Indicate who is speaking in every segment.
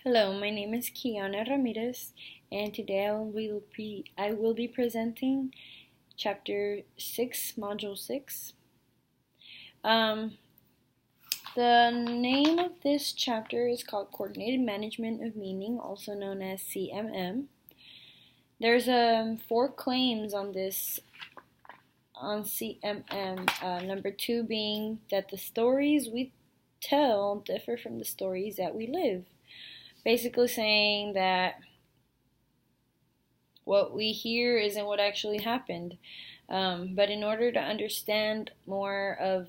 Speaker 1: Hello, my name is Kiana Ramirez, and today I will be presenting Chapter 6, Module 6. Um, the name of this chapter is called Coordinated Management of Meaning, also known as CMM. There's 4 claims on CMM. Number 2 being that the stories we tell differ from the stories that we live. Basically saying that what we hear isn't what actually happened. But in order to understand more of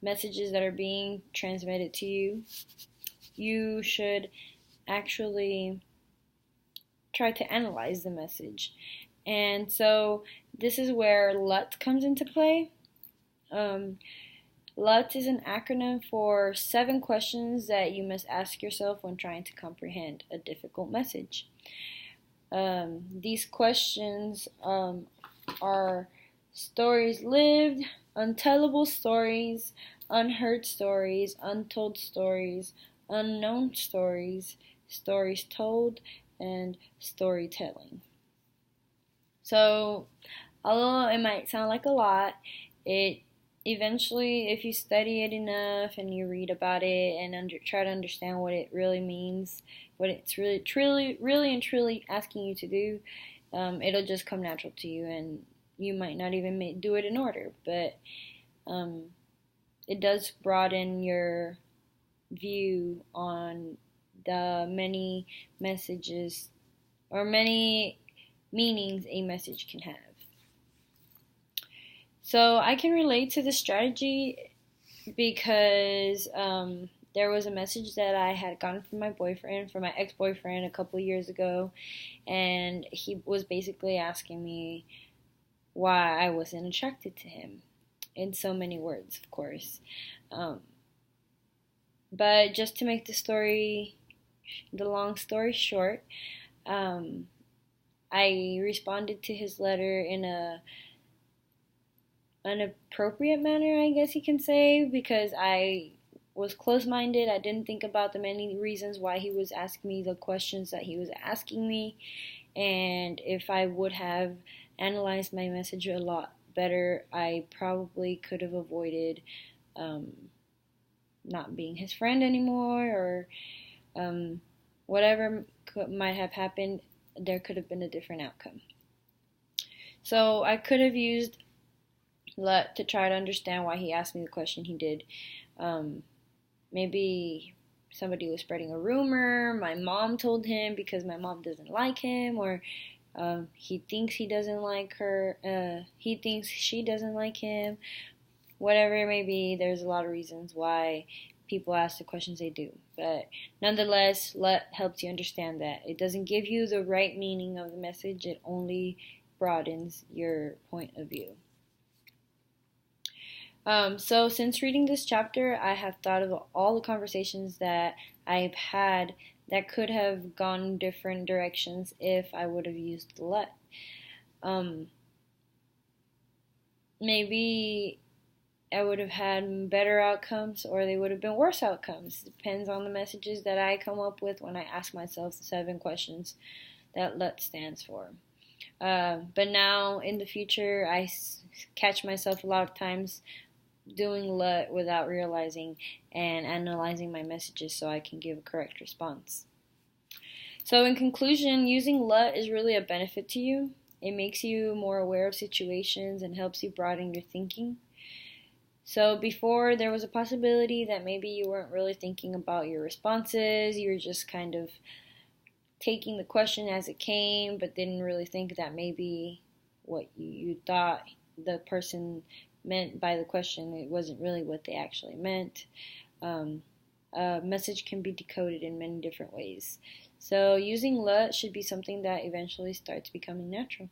Speaker 1: messages that are being transmitted to you, you should actually try to analyze the message. And so this is where LUUUTT comes into play. LUUUTT is an acronym for 7 questions that you must ask yourself when trying to comprehend a difficult message. These questions are stories lived, untellable stories, unheard stories, untold stories, unknown stories, stories told, and storytelling. So, although it might sound like a lot, it eventually, if you study it enough and you read about it and try to understand what it really means, what it's really and truly asking you to do, it'll just come natural to you, and you might not even do it in order, but it does broaden your view on the many messages or many meanings a message can have. So I can relate to this strategy because there was a message that I had gotten from my ex-boyfriend a couple years ago, and he was basically asking me why I wasn't attracted to him, in so many words, of course. But just to make the long story short, I responded to his letter in a inappropriate manner, I guess you can say, because I was close-minded. I didn't think about the many reasons why he was asking me the questions that he was asking me, and if I would have analyzed my message a lot better, I probably could have avoided not being his friend anymore, or whatever might have happened. There could have been a different outcome. So I could have used LUUUTT to try to understand why he asked me the question he did. Maybe somebody was spreading a rumor, my mom told him because my mom doesn't like him, or he thinks he doesn't like her, he thinks she doesn't like him. Whatever it may be, there's a lot of reasons why people ask the questions they do. But nonetheless, LUUUTT helps you understand that. It doesn't give you the right meaning of the message, it only broadens your point of view. So since reading this chapter, I have thought of all the conversations that I've had that could have gone different directions if I would have used LUUUTT. Maybe I would have had better outcomes, or they would have been worse outcomes. It depends on the messages that I come up with when I ask myself the 7 questions that LUUUTT stands for. But now in the future, I catch myself a lot of times doing LUUUTT without realizing and analyzing my messages so I can give a correct response. So in conclusion, using LUUUTT is really a benefit to you. It makes you more aware of situations and helps you broaden your thinking. So before, there was a possibility that maybe you weren't really thinking about your responses, you were just kind of taking the question as it came, but didn't really think that maybe what you thought the person meant by the question, it wasn't really what they actually meant. A message can be decoded in many different ways. So using LUUUTT should be something that eventually starts becoming natural.